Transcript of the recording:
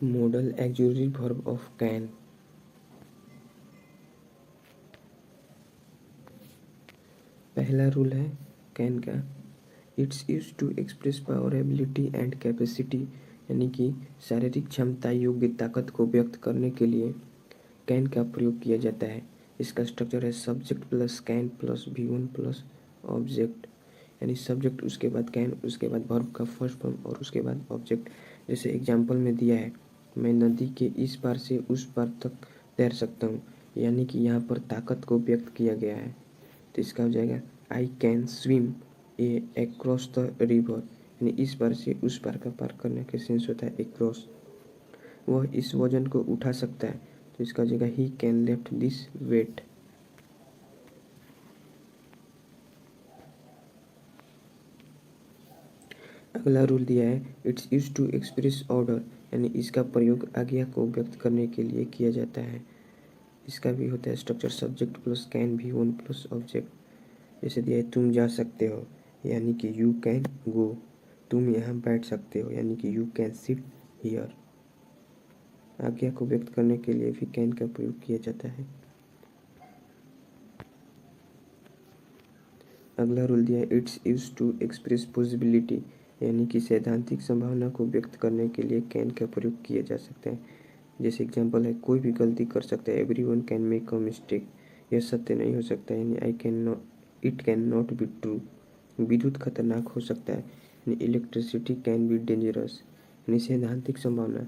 Model auxiliary verb of can. पहला rule है can का, its use to express power, ability and capacity, यानी कि शारीरिक क्षमता, योग्य, ताकत को व्यक्त करने के लिए कैन का प्रयोग किया जाता है। इसका स्ट्रक्चर है subject plus can plus V1 plus object, यानी सब्जेक्ट उसके बाद कैन उसके बाद वर्ब का फर्स्ट फॉर्म और उसके बाद ऑब्जेक्ट। जैसे एग्जाम्पल में दिया है, मैं नदी के इस पार से उस पार तक तैर सकता हूँ, यानी कि यहाँ पर ताकत को व्यक्त किया गया है। तो इसका हो जाएगा I can swim A across the river, यानी इस पार से उस पार का पार करने का सेंस होता है एक्रॉस। वह इस वजन को उठा सकता है, तो इसका हो जाएगा he can lift this weight. अगला रूल दिया है its use to express order, यानी इसका प्रयोग आज्ञा को व्यक्त करने के लिए किया जाता है। इसका भी होता है structure subject plus can V1 plus object. जैसे दिया है तुम जा सकते हो, यानी कि यू कैन गो। तुम यहाँ बैठ सकते हो, यानी कि यू कैन सिट हियर। आज्ञा को व्यक्त करने के लिए भी कैन का प्रयोग किया जाता है। अगला रूल दिया है its use to express possibility, यानी कि सैद्धांतिक संभावना को व्यक्त करने के लिए कैन का प्रयोग किया जा सकता है। जैसे एग्जांपल है कोई भी गलती कर सकता है, everyone can make a mistake. यह सत्य नहीं हो सकता, यानी I can not it can not be true. विद्युत खतरनाक हो सकता है, यानी इलेक्ट्रिसिटी कैन बी डेंजरस, यानी सैद्धांतिक संभावना